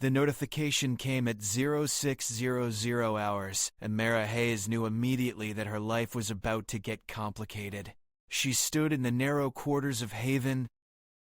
The notification came at 0600 hours, and Mara Hayes knew immediately that her life was about to get complicated. She stood in the narrow quarters of Haven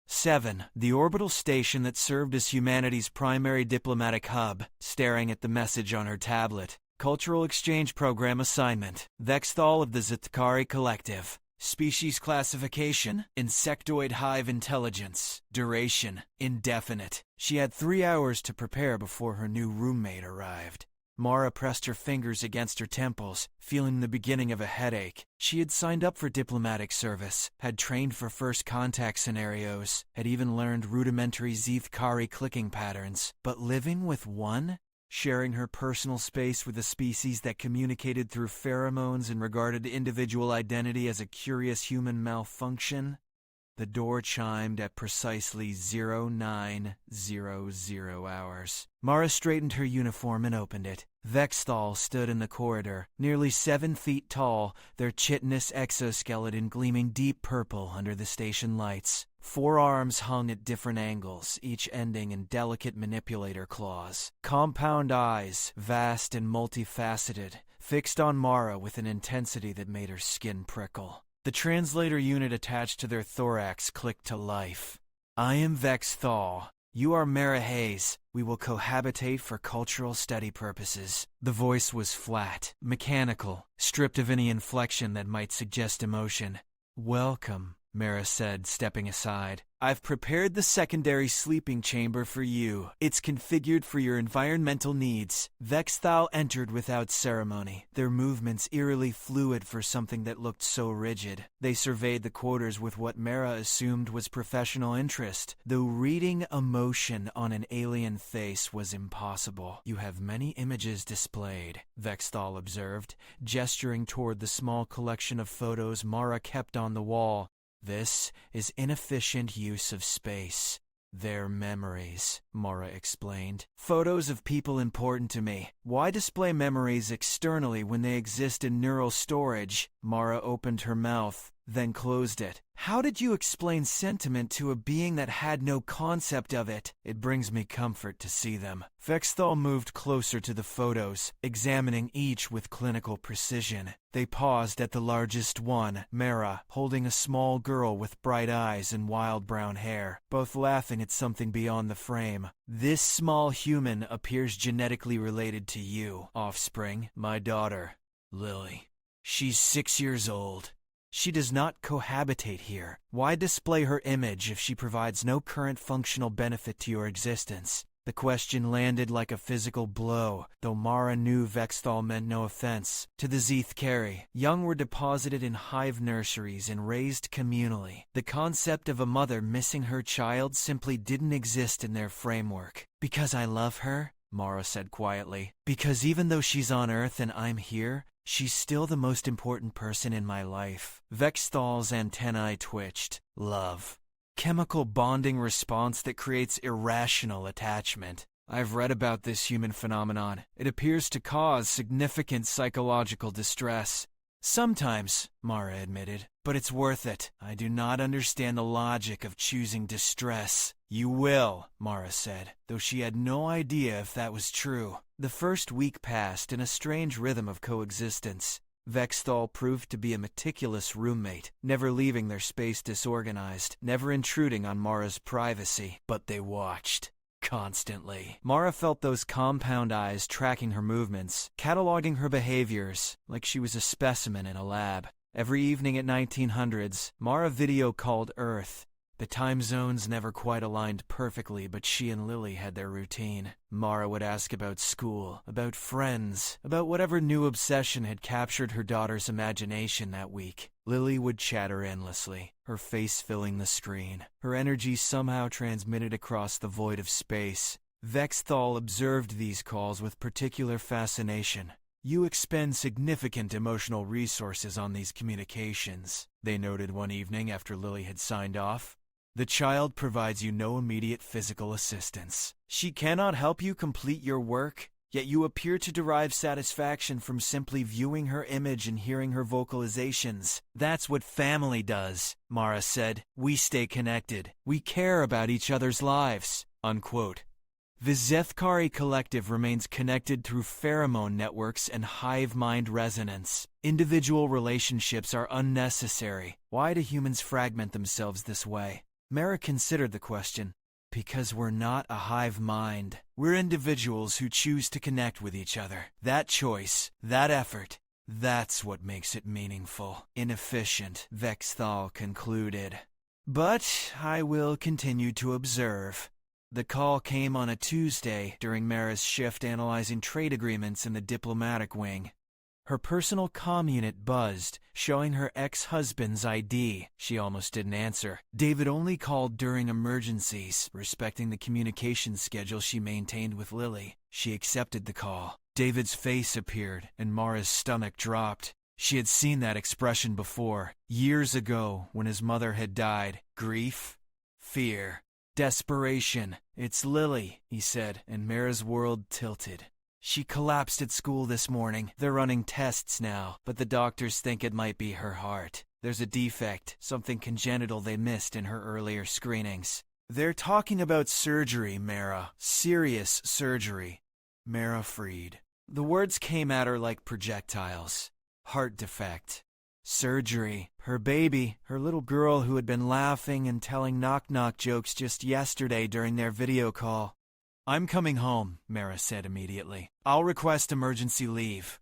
7, the orbital station that served as humanity's primary diplomatic hub, staring at the message on her tablet. Cultural Exchange Program assignment. Vex'thal of the Zth'kari Collective. Species classification, insectoid hive intelligence. Duration, indefinite. She had 3 hours to prepare before her new roommate arrived. Mara pressed her fingers against her temples, feeling the beginning of a headache. She had signed up for diplomatic service, had trained for first contact scenarios, had even learned rudimentary Zth'kari clicking patterns. But living with one? Sharing her personal space with a species that communicated through pheromones and regarded individual identity as a curious human malfunction? The door chimed at precisely 0900 hours. Mara straightened her uniform and opened it. Vex'thal stood in the corridor, nearly 7 feet tall, their chitinous exoskeleton gleaming deep purple under the station lights. 4 arms hung at different angles, each ending in delicate manipulator claws. Compound eyes, vast and multifaceted, fixed on Mara with an intensity that made her skin prickle. The translator unit attached to their thorax clicked to life. I am Vex'thal. You are Mara Hayes. We will cohabitate for cultural study purposes. The voice was flat, mechanical, stripped of any inflection that might suggest emotion. Welcome, Mara said, stepping aside. I've prepared the secondary sleeping chamber for you. It's configured for your environmental needs. Vex'thal entered without ceremony, their movements eerily fluid for something that looked so rigid. They surveyed the quarters with what Mara assumed was professional interest, though reading emotion on an alien face was impossible. You have many images displayed, Vex'thal observed, gesturing toward the small collection of photos Mara kept on the wall. This is inefficient use of space. They're memories, Mara explained. Photos of people important to me. Why display memories externally when they exist in neural storage? Mara opened her mouth, then closed it. How did you explain sentiment to a being that had no concept of it? It brings me comfort to see them. Vex'thal moved closer to the photos, examining each with clinical precision. They paused at the largest one, Mara, holding a small girl with bright eyes and wild brown hair, both laughing at something beyond the frame. This small human appears genetically related to you, offspring, my daughter, Lily. She's 6 years old. She does not cohabitate here. Why display her image if she provides no current functional benefit to your existence? The question landed like a physical blow, though Mara knew Vex'thal meant no offense. To the Zth'kari, young were deposited in hive nurseries and raised communally. The concept of a mother missing her child simply didn't exist in their framework. Because I love her, Mara said quietly. Because even though she's on Earth and I'm here, she's still the most important person in my life. Vex'thal's antennae twitched. Love. Chemical bonding response that creates irrational attachment. I've read about this human phenomenon. It appears to cause significant psychological distress. Sometimes, Mara admitted, but it's worth it. I do not understand the logic of choosing distress. You will, Mara said, though she had no idea if that was true. The first week passed in a strange rhythm of coexistence. Vex'thal proved to be a meticulous roommate, never leaving their space disorganized, never intruding on Mara's privacy. But they watched. Constantly. Mara felt those compound eyes tracking her movements, cataloging her behaviors, like she was a specimen in a lab. Every evening at 1900s, Mara video called Earth. The time zones never quite aligned perfectly, but she and Lily had their routine. Mara would ask about school, about friends, about whatever new obsession had captured her daughter's imagination that week. Lily would chatter endlessly, her face filling the screen, her energy somehow transmitted across the void of space. Vex'thal observed these calls with particular fascination. You expend significant emotional resources on these communications, they noted one evening after Lily had signed off. The child provides you no immediate physical assistance. She cannot help you complete your work, yet you appear to derive satisfaction from simply viewing her image and hearing her vocalizations. That's what family does, Mara said. We stay connected. We care about each other's lives. Unquote. The Zth'kari collective remains connected through pheromone networks and hive mind resonance. Individual relationships are unnecessary. Why do humans fragment themselves this way? Mara considered the question. Because we're not a hive mind. We're individuals who choose to connect with each other. That choice, that effort, that's what makes it meaningful. Inefficient, Vex'thal concluded. But I will continue to observe. The call came on a Tuesday during Mara's shift analyzing trade agreements in the diplomatic wing. Her personal comm unit buzzed, showing her ex-husband's ID. She almost didn't answer. David only called during emergencies, respecting the communication schedule she maintained with Lily. She accepted the call. David's face appeared, and Mara's stomach dropped. She had seen that expression before, years ago when his mother had died. Grief, fear, desperation. "It's Lily," he said, and Mara's world tilted. "She collapsed at school this morning. They're running tests now, but the doctors think it might be her heart. There's a defect, something congenital they missed in her earlier screenings. They're talking about surgery, Mara. Serious surgery." Mara freed. The words came at her like projectiles. Heart defect. Surgery. Her baby, her little girl who had been laughing and telling knock-knock jokes just yesterday during their video call. "I'm coming home," Mara said immediately. "I'll request emergency leave.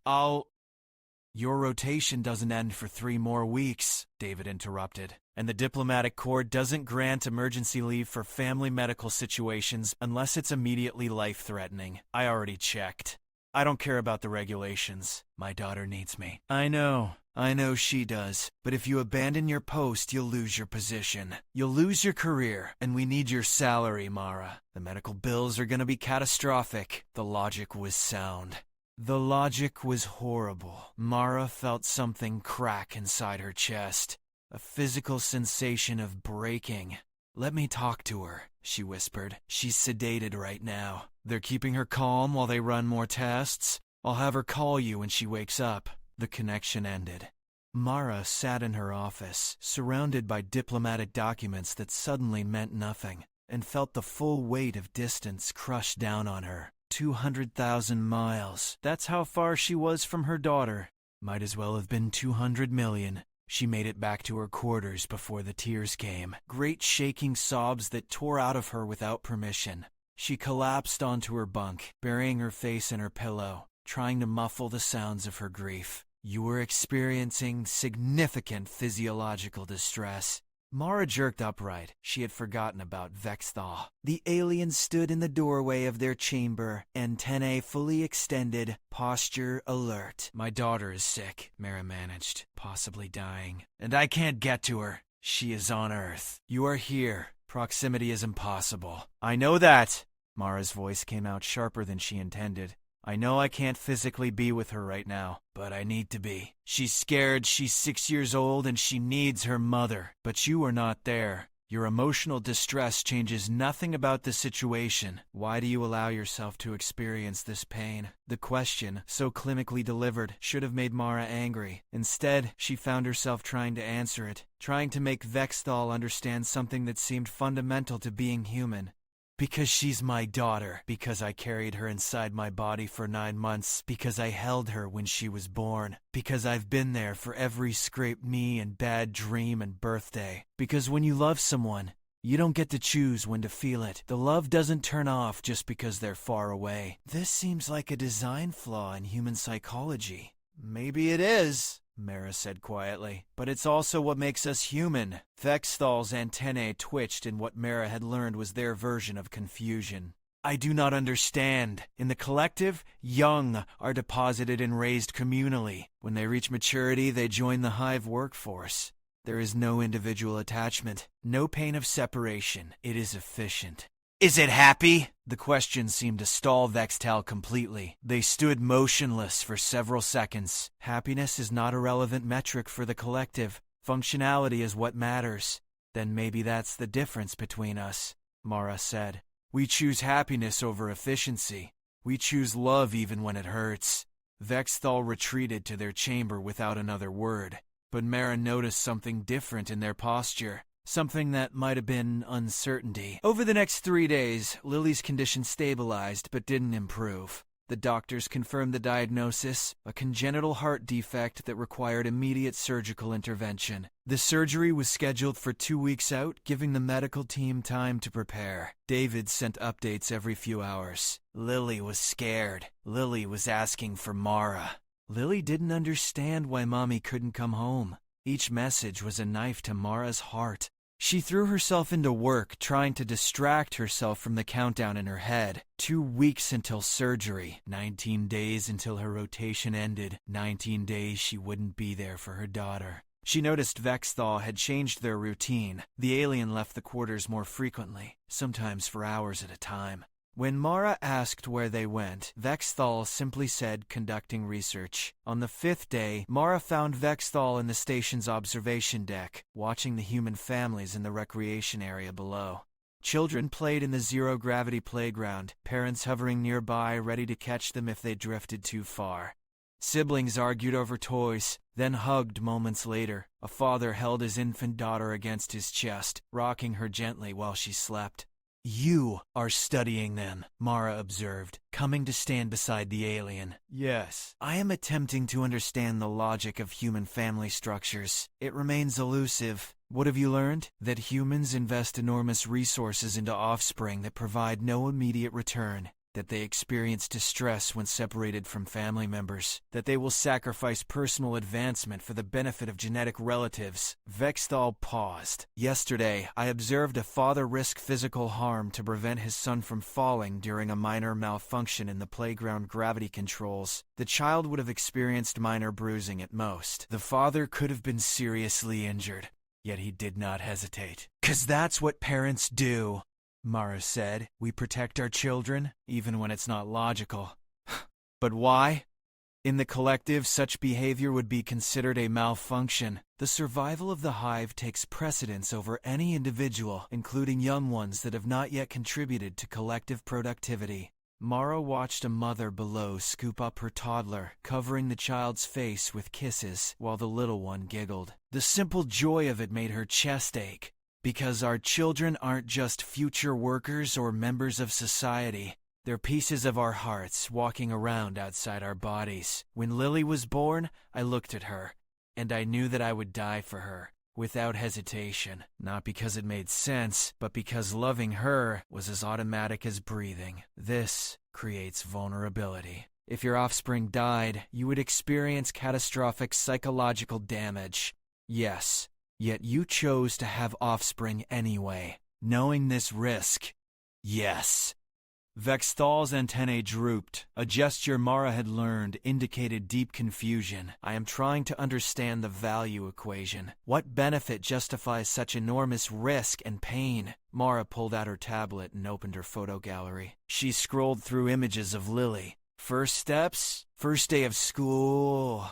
Your rotation doesn't end for 3 more weeks, David interrupted. And the diplomatic corps doesn't grant emergency leave for family medical situations unless it's immediately life-threatening. I already checked. I don't care about the regulations. My daughter needs me." I know she does. But if you abandon your post, you'll lose your position. You'll lose your career, and we need your salary, Mara. The medical bills are going to be catastrophic. The logic was sound. The logic was horrible. Mara felt something crack inside her chest. A physical sensation of breaking. "Let me talk to her," she whispered. "She's sedated right now. They're keeping her calm while they run more tests. I'll have her call you when she wakes up." The connection ended. Mara sat in her office, surrounded by diplomatic documents that suddenly meant nothing, and felt the full weight of distance crush down on her. 200,000 miles. That's how far she was from her daughter. Might as well have been 200 million. She made it back to her quarters before the tears came. Great shaking sobs that tore out of her without permission. She collapsed onto her bunk, burying her face in her pillow, trying to muffle the sounds of her grief. "You were experiencing significant physiological distress." Mara jerked upright. She had forgotten about Vex'thal. The aliens stood in the doorway of their chamber, antennae fully extended, posture alert. "My daughter is sick," Mara managed, "possibly dying. And I can't get to her. She is on Earth. You are here. Proximity is impossible." "I know that." Mara's voice came out sharper than she intended. "I know I can't physically be with her right now, but I need to be. She's scared, she's 6 years old, and she needs her mother. But you are not there. Your emotional distress changes nothing about the situation. Why do you allow yourself to experience this pain?" The question, so clinically delivered, should have made Mara angry. Instead, she found herself trying to answer it, trying to make Vex'thal understand something that seemed fundamental to being human. "Because she's my daughter, because I carried her inside my body for 9 months, because I held her when she was born, because I've been there for every scraped knee and bad dream and birthday. Because when you love someone, you don't get to choose when to feel it. The love doesn't turn off just because they're far away." This seems like a design flaw in human psychology. "Maybe it is," Mara said quietly, "but it's also what makes us human." Vex'thal's antennae twitched in what Mara had learned was their version of confusion. "I do not understand. In the collective, young are deposited and raised communally. When they reach maturity, they join the hive workforce. There is no individual attachment, no pain of separation. It is efficient." "Is it happy?" The question seemed to stall Vex'thal completely. They stood motionless for several seconds. "Happiness is not a relevant metric for the collective. Functionality is what matters." "Then maybe that's the difference between us," Mara said. "We choose happiness over efficiency. We choose love even when it hurts." Vex'thal retreated to their chamber without another word. But Mara noticed something different in their posture. something that might have been uncertainty. Over the next 3 days, Lily's condition stabilized but didn't improve. The doctors confirmed the diagnosis, a congenital heart defect that required immediate surgical intervention. The surgery was scheduled for 2 weeks out, giving the medical team time to prepare. David sent updates every few hours. Lily was scared. Lily was asking for Mara. Lily didn't understand why Mommy couldn't come home. Each message was a knife to Mara's heart. She threw herself into work, trying to distract herself from the countdown in her head. 2 weeks until surgery, 19 days until her rotation ended, 19 days she wouldn't be there for her daughter. She noticed Vex'thal had changed their routine. The alien left the quarters more frequently, sometimes for hours at a time. When Mara asked where they went, Vex'thal simply said conducting research. On the 5th day, Mara found Vex'thal in the station's observation deck, watching the human families in the recreation area below. Children played in the zero-gravity playground, parents hovering nearby ready to catch them if they drifted too far. Siblings argued over toys, then hugged moments later. A father held his infant daughter against his chest, rocking her gently while she slept. "You are studying them," Mara observed, coming to stand beside the alien. "Yes. I am attempting to understand the logic of human family structures. It remains elusive. What have you learned? That humans invest enormous resources into offspring that provide no immediate return. That they experience distress when separated from family members, that they will sacrifice personal advancement for the benefit of genetic relatives." Vex'thal paused. "Yesterday, I observed a father risk physical harm to prevent his son from falling during a minor malfunction in the playground gravity controls. The child would have experienced minor bruising at most. The father could have been seriously injured, yet he did not hesitate. 'Cause that's what parents do," Mara said. "We protect our children, even when it's not logical." But why? In the collective, such behavior would be considered a malfunction. The survival of the hive takes precedence over any individual, including young ones that have not yet contributed to collective productivity. Mara watched a mother below scoop up her toddler, covering the child's face with kisses, while the little one giggled. The simple joy of it made her chest ache. Because our children aren't just future workers or members of society. They're pieces of our hearts walking around outside our bodies. When Lily was born, I looked at her, and I knew that I would die for her, without hesitation. Not because it made sense, but because loving her was as automatic as breathing. This creates vulnerability. If your offspring died, you would experience catastrophic psychological damage. Yes. Yet you chose to have offspring anyway, knowing this risk. Yes. Vex'thal's antennae drooped. A gesture Mara had learned indicated deep confusion. I am trying to understand the value equation. What benefit justifies such enormous risk and pain? Mara pulled out her tablet and opened her photo gallery. She scrolled through images of Lily. First steps, first day of school,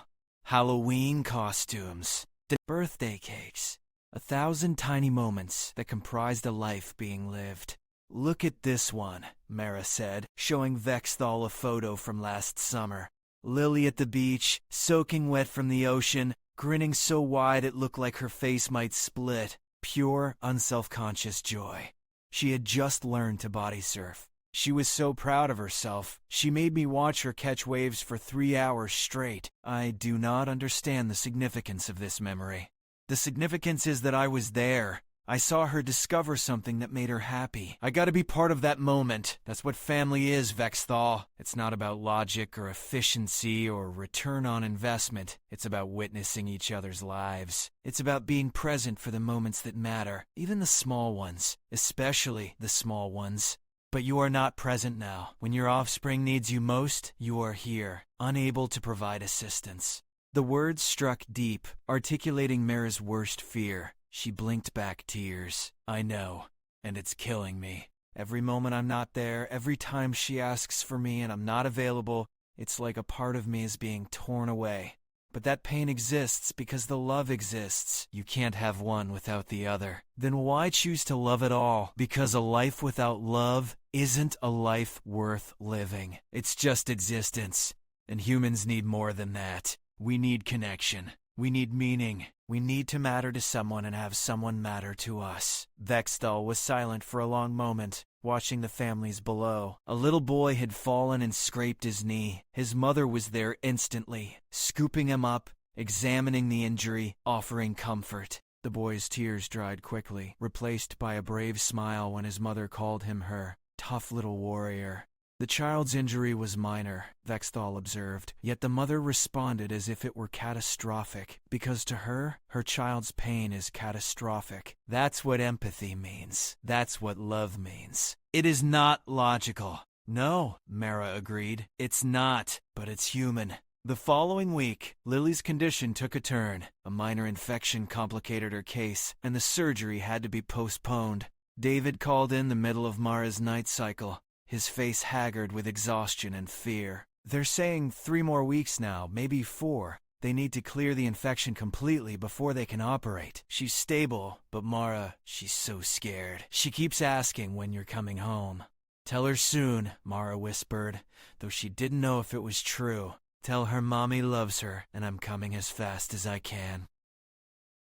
Halloween costumes, birthday cakes, 1,000 tiny moments that comprised a life being lived. "Look at this one," Mara said, showing Vex'thal a photo from last summer. Lily at the beach, soaking wet from the ocean, grinning so wide it looked like her face might split. Pure, unself-conscious joy. She had just learned to body surf. She was so proud of herself. She made me watch her catch waves for 3 hours straight. I do not understand the significance of this memory. The significance is that I was there. I saw her discover something that made her happy. I gotta be part of that moment. That's what family is, Vex'thal. It's not about logic or efficiency or return on investment. It's about witnessing each other's lives. It's about being present for the moments that matter, even the small ones, especially the small ones. But you are not present now. When your offspring needs you most, you are here, unable to provide assistance. The words struck deep, articulating Mara's worst fear. She blinked back tears. I know, and it's killing me. Every moment I'm not there, every time she asks for me and I'm not available, it's like a part of me is being torn away. But that pain exists because the love exists. You can't have one without the other. Then why choose to love at all? Because a life without love isn't a life worth living. It's just existence. And humans need more than that. We need connection. We need meaning. We need to matter to someone and have someone matter to us. Vex'thal was silent for a long moment, watching the families below. A little boy had fallen and scraped his knee. His mother was there instantly, scooping him up, examining the injury, offering comfort. The boy's tears dried quickly, replaced by a brave smile when his mother called him her tough little warrior. The child's injury was minor, Vex'thal observed, yet the mother responded as if it were catastrophic, because to her, her child's pain is catastrophic. That's what empathy means. That's what love means. It is not logical. No, Mara agreed. It's not, but it's human. The following week, Lily's condition took a turn. A minor infection complicated her case, and the surgery had to be postponed. David called in the middle of Mara's night cycle, his face haggard with exhaustion and fear. They're saying 3 more weeks now, maybe 4. They need to clear the infection completely before they can operate. She's stable, but Mara, she's so scared. She keeps asking when you're coming home. Tell her soon, Mara whispered, though she didn't know if it was true. Tell her mommy loves her, and I'm coming as fast as I can.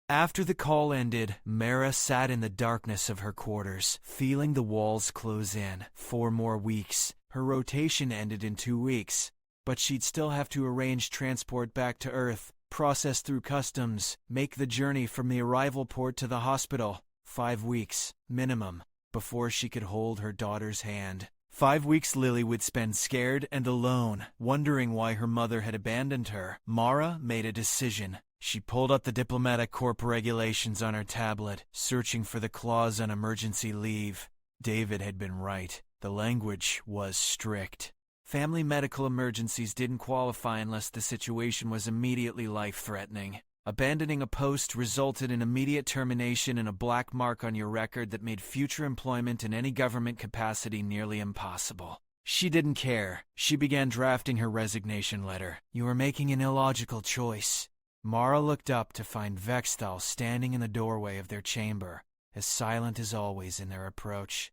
After the call ended, Mara sat in the darkness of her quarters, feeling the walls close in. 4 more weeks. Her rotation ended in 2 weeks, but she'd still have to arrange transport back to Earth, process through customs, make the journey from the arrival port to the hospital. 5 weeks, minimum, before she could hold her daughter's hand. 5 weeks Lily would spend scared and alone, wondering why her mother had abandoned her. Mara made a decision. She pulled up the diplomatic corp regulations on her tablet, searching for the clause on emergency leave. David had been right. The language was strict. Family medical emergencies didn't qualify unless the situation was immediately life-threatening. Abandoning a post resulted in immediate termination and a black mark on your record that made future employment in any government capacity nearly impossible. She didn't care. She began drafting her resignation letter. You are making an illogical choice. Mara looked up to find Vex'thal standing in the doorway of their chamber, as silent as always in their approach.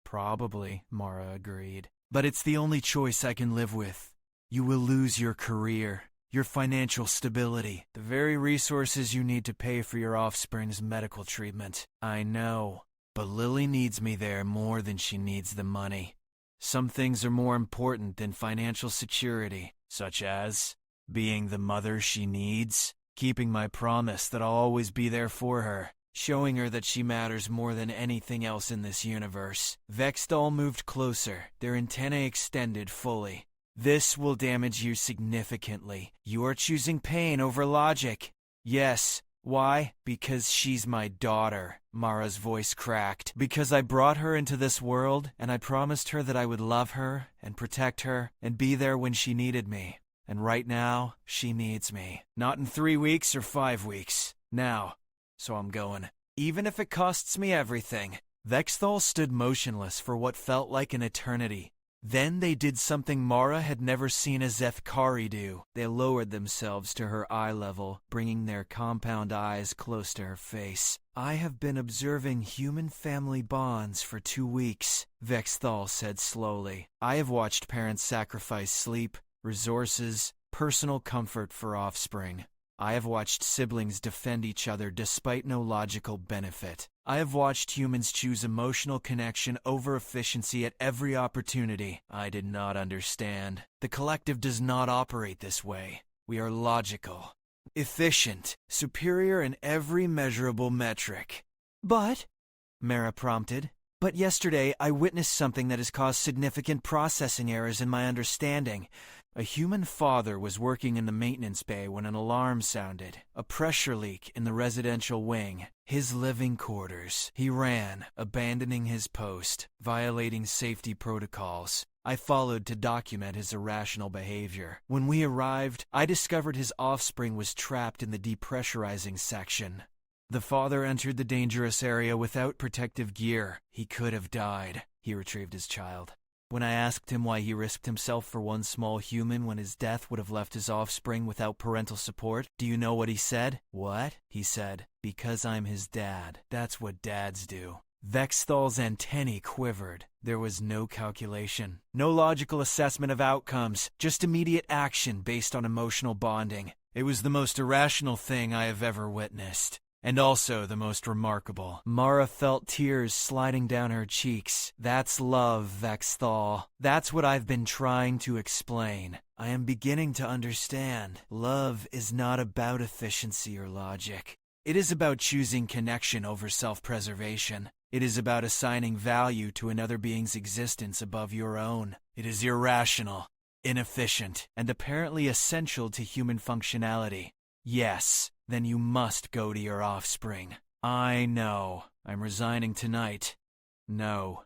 Probably, Mara agreed. But it's the only choice I can live with. You will lose your career, your financial stability, the very resources you need to pay for your offspring's medical treatment. I know, but Lily needs me there more than she needs the money. Some things are more important than financial security, such as being the mother she needs, keeping my promise that I'll always be there for her, showing her that she matters more than anything else in this universe. Vex'thal moved closer, their antennae extended fully. This will damage you significantly. You are choosing pain over logic. Yes. Why? Because she's my daughter. Mara's voice cracked. Because I brought her into this world, and I promised her that I would love her, and protect her, and be there when she needed me. And right now, she needs me. Not in 3 weeks or 5 weeks. Now. So I'm going. Even if it costs me everything. Vex'thal stood motionless for what felt like an eternity. Then they did something Mara had never seen a Zth'kari do. They lowered themselves to her eye level, bringing their compound eyes close to her face. I have been observing human family bonds for 2 weeks, Vex'thal said slowly. I have watched parents sacrifice sleep, resources, personal comfort for offspring. I have watched siblings defend each other despite no logical benefit. I have watched humans choose emotional connection over efficiency at every opportunity. I did not understand. The collective does not operate this way. We are logical, efficient, superior in every measurable metric. But, Mara prompted, but yesterday I witnessed something that has caused significant processing errors in my understanding. A human father was working in the maintenance bay when an alarm sounded. A pressure leak in the residential wing. His living quarters. He ran, abandoning his post, violating safety protocols. I followed to document his irrational behavior. When we arrived, I discovered his offspring was trapped in the depressurizing section. The father entered the dangerous area without protective gear. He could have died. He retrieved his child. When I asked him why he risked himself for one small human when his death would have left his offspring without parental support, do you know what he said? What? He said, because I'm his dad. That's what dads do. Vex'thal's antennae quivered. There was no calculation, no logical assessment of outcomes, just immediate action based on emotional bonding. It was the most irrational thing I have ever witnessed. And also the most remarkable. Mara felt tears sliding down her cheeks. That's love, Vex'thal. That's what I've been trying to explain. I am beginning to understand. Love is not about efficiency or logic. It is about choosing connection over self-preservation. It is about assigning value to another being's existence above your own. It is irrational, inefficient, and apparently essential to human functionality. Yes, then you must go to your offspring. I know. I'm resigning tonight. No.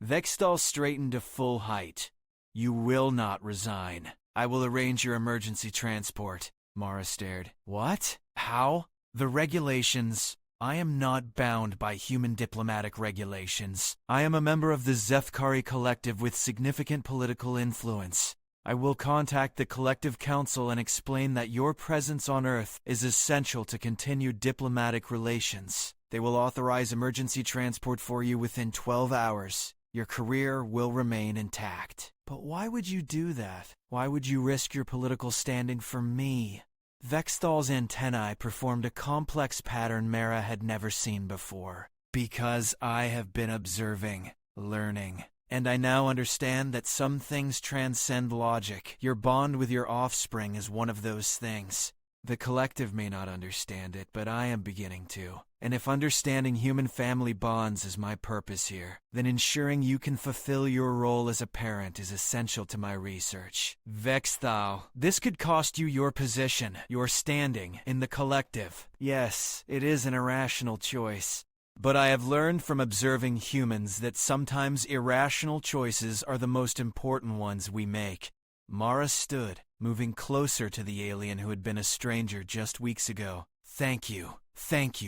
Vex'thal straightened to full height. You will not resign. I will arrange your emergency transport. Mara stared. What? How? The regulations. I am not bound by human diplomatic regulations. I am a member of the Zth'kari collective with significant political influence. I will contact the Collective Council and explain that your presence on Earth is essential to continued diplomatic relations. They will authorize emergency transport for you within 12 hours. Your career will remain intact. But why would you do that? Why would you risk your political standing for me? Vex'thal's antennae performed a complex pattern Mara had never seen before. Because I have been observing, learning. And I now understand that some things transcend logic. Your bond with your offspring is one of those things. The collective may not understand it, but I am beginning to. And if understanding human family bonds is my purpose here, then ensuring you can fulfill your role as a parent is essential to my research. Vex'thal, this could cost you your position, your standing in the collective. Yes, it is an irrational choice. But I have learned from observing humans that sometimes irrational choices are the most important ones we make. Mara stood, moving closer to the alien who had been a stranger just weeks ago. Thank you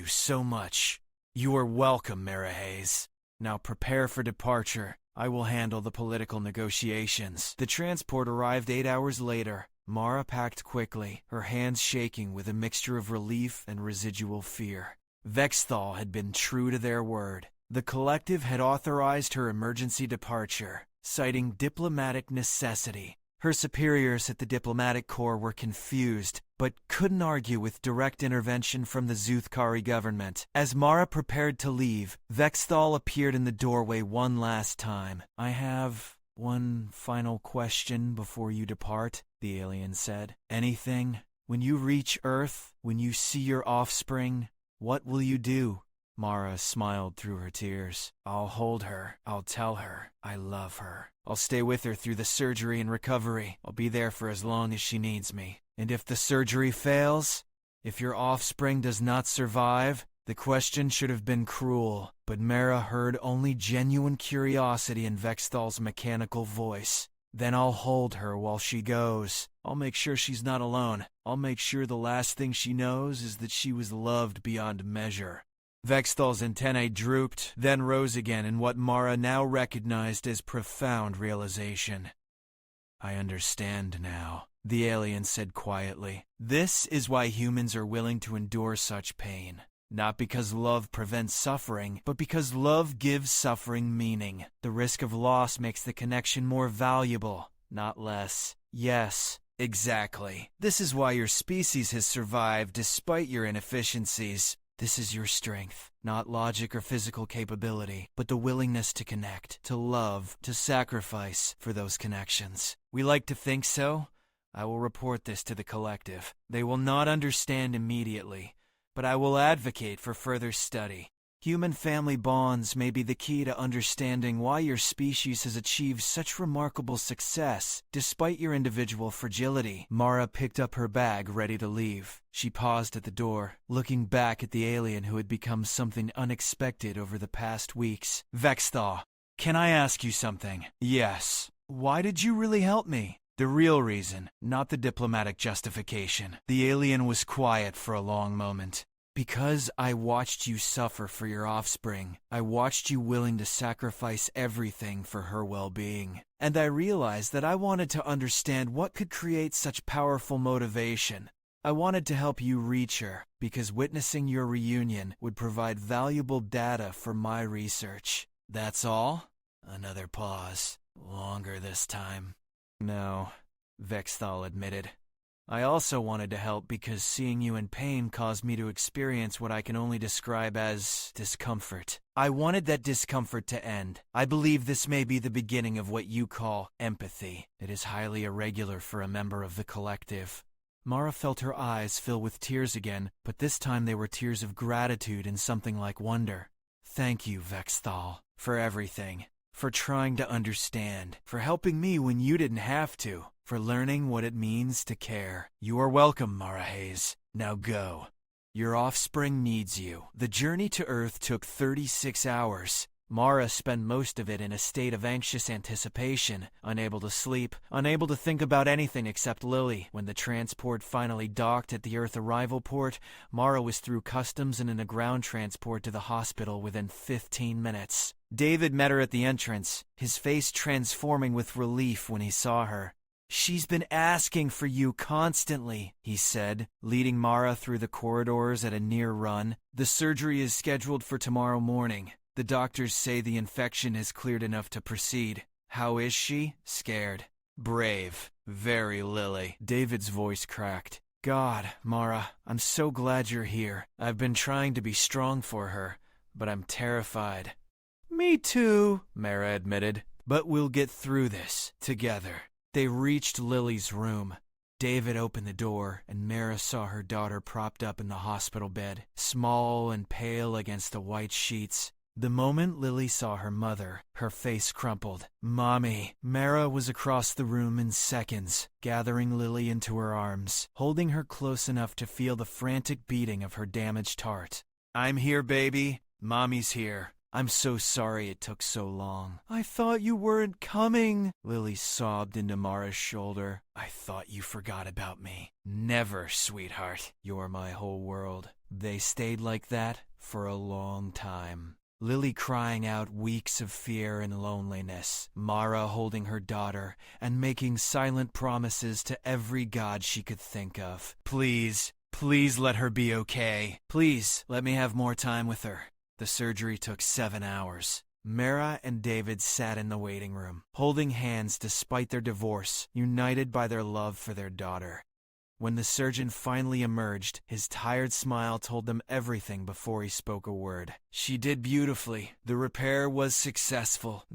so much. You are welcome, Mara Hayes. Now prepare for departure. I will handle the political negotiations. The transport arrived 8 hours later. Mara packed quickly, her hands shaking with a mixture of relief and residual fear. Vex'thal had been true to their word. The collective had authorized her emergency departure, citing diplomatic necessity. Her superiors at the diplomatic corps were confused, but couldn't argue with direct intervention from the Zth'kari government. As Mara prepared to leave, Vex'thal appeared in the doorway one last time. I have one final question before you depart, the alien said. Anything? When you reach Earth, when you see your offspring, what will you do? Mara smiled through her tears. I'll hold her. I'll tell her I love her. I'll stay with her through the surgery and recovery. I'll be there for as long as she needs me. And if the surgery fails, if your offspring does not survive, the question should have been cruel. But Mara heard only genuine curiosity in Vex'thal's mechanical voice. Then I'll hold her while she goes. I'll make sure she's not alone. I'll make sure the last thing she knows is that she was loved beyond measure. Vex'thal's antennae drooped, then rose again in what Mara now recognized as profound realization. I understand now, the alien said quietly. This is why humans are willing to endure such pain. Not because love prevents suffering, but because love gives suffering meaning. The risk of loss makes the connection more valuable, not less. Yes, exactly. This is why your species has survived despite your inefficiencies. This is your strength, not logic or physical capability, but the willingness to connect, to love, to sacrifice for those connections. We like to think so. I will report this to the collective. They will not understand immediately, but I will advocate for further study. Human family bonds may be the key to understanding why your species has achieved such remarkable success, despite your individual fragility. Mara picked up her bag, ready to leave. She paused at the door, looking back at the alien who had become something unexpected over the past weeks. Vex'thal, can I ask you something? Yes. Why did you really help me? The real reason, not the diplomatic justification. The alien was quiet for a long moment. Because I watched you suffer for your offspring. I watched you willing to sacrifice everything for her well-being. And I realized that I wanted to understand what could create such powerful motivation. I wanted to help you reach her, because witnessing your reunion would provide valuable data for my research. That's all? Another pause. Longer this time. No, Vex'thal admitted. I also wanted to help because seeing you in pain caused me to experience what I can only describe as discomfort. I wanted that discomfort to end. I believe this may be the beginning of what you call empathy. It is highly irregular for a member of the collective. Mara felt her eyes fill with tears again, but this time they were tears of gratitude and something like wonder. Thank you, Vex'thal, for everything. For trying to understand, for helping me when you didn't have to, for learning what it means to care. You are welcome, Mara Hayes. Now go. Your offspring needs you. The journey to Earth took 36 hours. Mara spent most of it in a state of anxious anticipation, unable to sleep, unable to think about anything except Lily. When the transport finally docked at the Earth arrival port, Mara was through customs and in a ground transport to the hospital within 15 minutes. David met her at the entrance, his face transforming with relief when he saw her. She's been asking for you constantly, he said, leading Mara through the corridors at a near run. The surgery is scheduled for tomorrow morning. The doctors say the infection has cleared enough to proceed. How is she? Scared. Brave. Very Lily. David's voice cracked. God, Mara, I'm so glad you're here. I've been trying to be strong for her, but I'm terrified. Me too, Mara admitted. But we'll get through this, together. They reached Lily's room. David opened the door, and Mara saw her daughter propped up in the hospital bed, small and pale against the white sheets. The moment Lily saw her mother, her face crumpled. Mommy. Mara was across the room in seconds, gathering Lily into her arms, holding her close enough to feel the frantic beating of her damaged heart. I'm here, baby. Mommy's here. I'm so sorry it took so long. I thought you weren't coming, Lily sobbed into Mara's shoulder. I thought you forgot about me. Never, sweetheart. You're my whole world. They stayed like that for a long time. Lily crying out weeks of fear and loneliness, Mara holding her daughter and making silent promises to every god she could think of. Please, please let her be okay. Please, let me have more time with her. The surgery took 7 hours. Mara and David sat in the waiting room, holding hands despite their divorce, united by their love for their daughter. When the surgeon finally emerged, his tired smile told them everything before he spoke a word. She did beautifully. The repair was successful.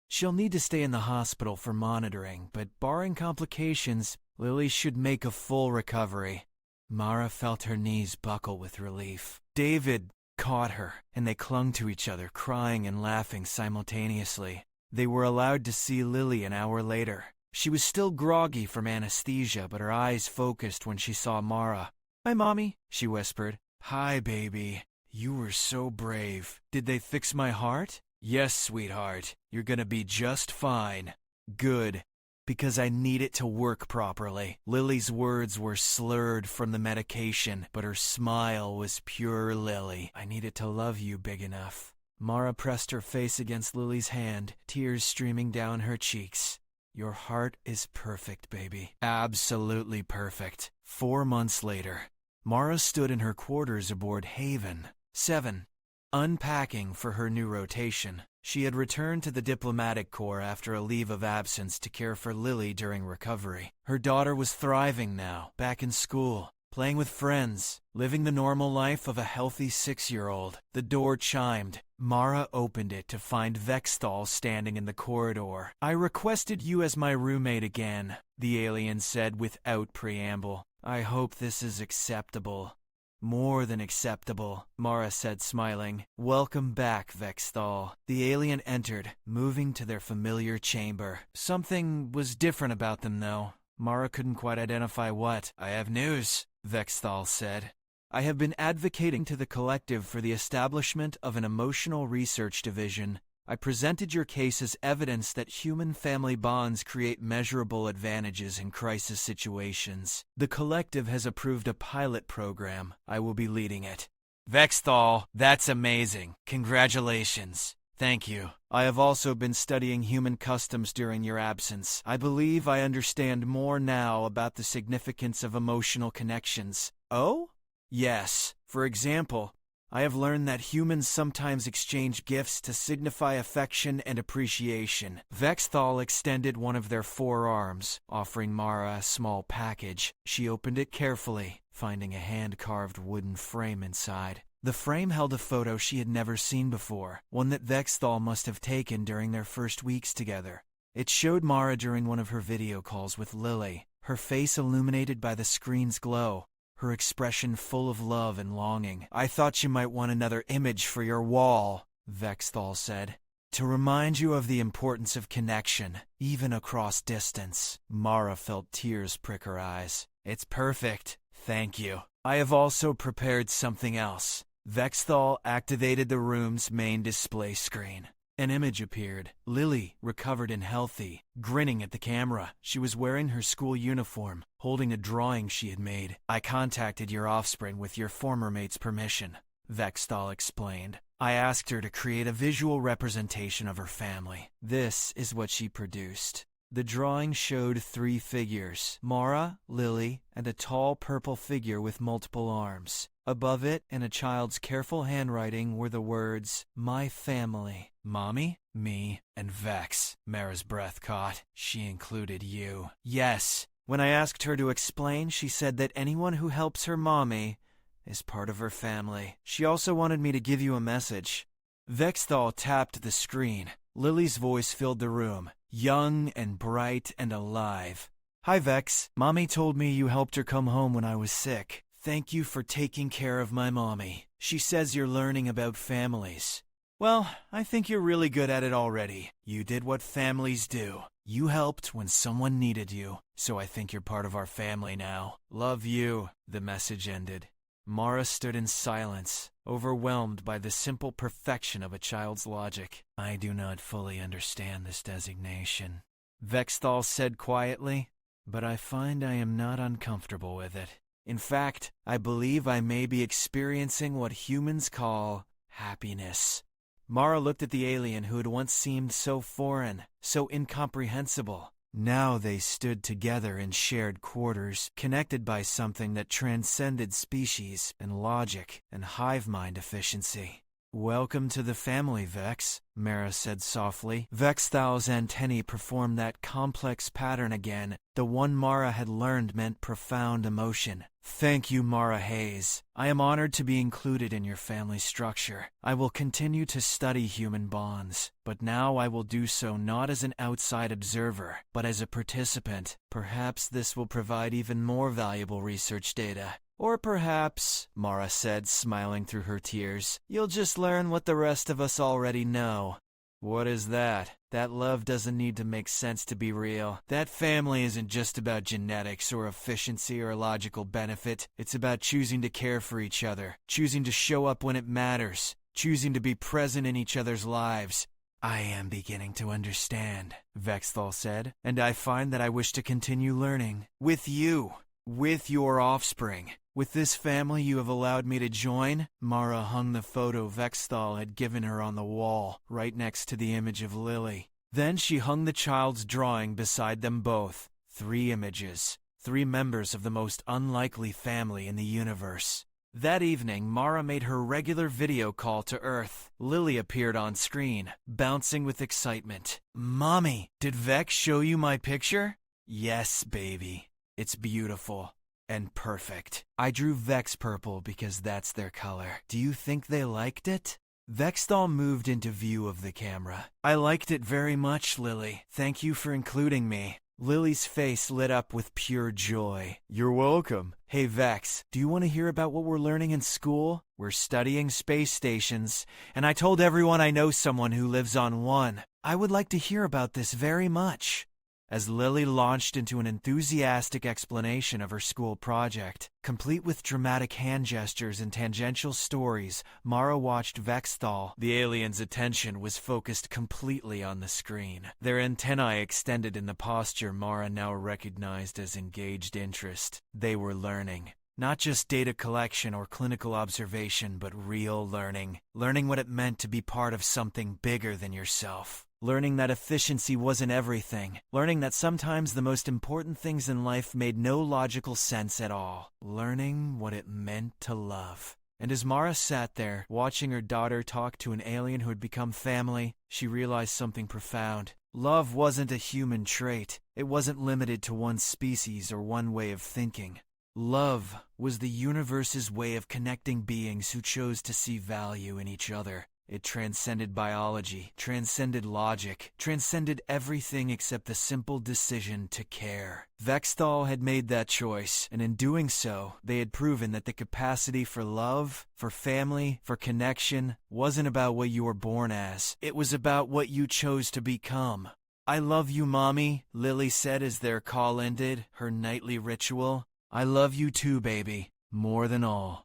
She'll need to stay in the hospital for monitoring, but barring complications, Lily should make a full recovery. Mara felt her knees buckle with relief. David caught her, and they clung to each other, crying and laughing simultaneously. They were allowed to see Lily an hour later. She was still groggy from anesthesia, but her eyes focused when she saw Mara. Hi, Mommy, she whispered. Hi, baby. You were so brave. Did they fix my heart? Yes, sweetheart. You're gonna be just fine. Good. Because I need it to work properly. Lily's words were slurred from the medication, but her smile was pure Lily. I needed to love you big enough. Mara pressed her face against Lily's hand, tears streaming down her cheeks. Your heart is perfect, baby. Absolutely perfect. 4 months later, Mara stood in her quarters aboard Haven 7, unpacking for her new rotation. She had returned to the diplomatic corps after a leave of absence to care for Lily during recovery. Her daughter was thriving now, back in school, playing with friends, living the normal life of a healthy 6-year-old. The door chimed. Mara opened it to find Vex'thal standing in the corridor. I requested you as my roommate again, the alien said without preamble. I hope this is acceptable. More than acceptable, Mara said, smiling. Welcome back, Vex'thal. The alien entered, moving to their familiar chamber. Something was different about them, though. Mara couldn't quite identify what. I have news, Vex'thal said. I have been advocating to the collective for the establishment of an emotional research division. I presented your case as evidence that human family bonds create measurable advantages in crisis situations. The collective has approved a pilot program. I will be leading it. Vex'thal, that's amazing. Congratulations. Thank you. I have also been studying human customs during your absence. I believe I understand more now about the significance of emotional connections. Oh? Yes. For example, I have learned that humans sometimes exchange gifts to signify affection and appreciation. Vex'thal extended one of their forearms, offering Mara a small package. She opened it carefully, finding a hand-carved wooden frame inside. The frame held a photo she had never seen before, one that Vex'thal must have taken during their first weeks together. It showed Mara during one of her video calls with Lily, her face illuminated by the screen's glow, her expression full of love and longing. "I thought you might want another image for your wall," Vex'thal said, "to remind you of the importance of connection, even across distance." Mara felt tears prick her eyes. "It's perfect, thank you. I have also prepared something else." Vex'thal activated the room's main display screen. An image appeared. Lily, recovered and healthy, grinning at the camera. She was wearing her school uniform, holding a drawing she had made. "I contacted your offspring with your former mate's permission," Vex'thal explained. "I asked her to create a visual representation of her family. This is what she produced." The drawing showed 3 figures, Mara, Lily, and a tall purple figure with multiple arms. Above it, in a child's careful handwriting, were the words, "My family. Mommy, me, and Vex." Mara's breath caught. She included you. "Yes." When I asked her to explain, she said that anyone who helps her mommy is part of her family. She also wanted me to give you a message. Vex'thal tapped the screen. Lily's voice filled the room, young and bright and alive. "Hi, Vex. Mommy told me you helped her come home when I was sick. Thank you for taking care of my mommy. She says you're learning about families. Well, I think you're really good at it already. You did what families do. You helped when someone needed you, so I think you're part of our family now. Love you," the message ended. Mara stood in silence, overwhelmed by the simple perfection of a child's logic. "I do not fully understand this designation," Vex'thal said quietly, "but I find I am not uncomfortable with it. In fact, I believe I may be experiencing what humans call happiness." Mara looked at the alien who had once seemed so foreign, so incomprehensible. Now they stood together in shared quarters, connected by something that transcended species and logic and hive mind efficiency. "Welcome to the family, Vex," Mara said softly. Vex'thal's antennae performed that complex pattern again. The one Mara had learned meant profound emotion. "Thank you, Mara Hayes. I am honored to be included in your family structure. I will continue to study human bonds, but now I will do so not as an outside observer, but as a participant. Perhaps this will provide even more valuable research data. Or perhaps," Mara said, smiling through her tears, "you'll just learn what the rest of us already know." "What is that? That love doesn't need to make sense to be real. That family isn't just about genetics or efficiency or logical benefit. It's about choosing to care for each other, choosing to show up when it matters, choosing to be present in each other's lives." "I am beginning to understand," Vex'thal said, "and I find that I wish to continue learning. With you, with your offspring. With this family you have allowed me to join." Mara hung the photo Vex'thal had given her on the wall, right next to the image of Lily. Then she hung the child's drawing beside them both. 3 images, 3 members of the most unlikely family in the universe. That evening, Mara made her regular video call to Earth. Lily appeared on screen, bouncing with excitement. "Mommy, did Vex show you my picture?" "Yes, baby. It's beautiful. And perfect. I drew Vex purple because that's their color. Do you think they liked it?" Vex'thal moved into view of the camera. "I liked it very much, Lily. Thank you for including me." Lily's face lit up with pure joy. "You're welcome. Hey Vex, do you want to hear about what we're learning in school? We're studying space stations, and I told everyone I know someone who lives on one. I would like to hear about this very much." As Lily launched into an enthusiastic explanation of her school project, complete with dramatic hand gestures and tangential stories, Mara watched Vex'thal. The alien's attention was focused completely on the screen. Their antennae extended in the posture Mara now recognized as engaged interest. They were learning. Not just data collection or clinical observation, but real learning. Learning what it meant to be part of something bigger than yourself. Learning that efficiency wasn't everything. Learning that sometimes the most important things in life made no logical sense at all. Learning what it meant to love. And as Mara sat there, watching her daughter talk to an alien who had become family, she realized something profound. Love wasn't a human trait. It wasn't limited to one species or one way of thinking. Love was the universe's way of connecting beings who chose to see value in each other. It transcended biology, transcended logic, transcended everything except the simple decision to care. Vex'thal had made that choice, and in doing so, they had proven that the capacity for love, for family, for connection, wasn't about what you were born as. It was about what you chose to become. "I love you, Mommy," Lily said as their call ended, her nightly ritual. "I love you too, baby, more than all."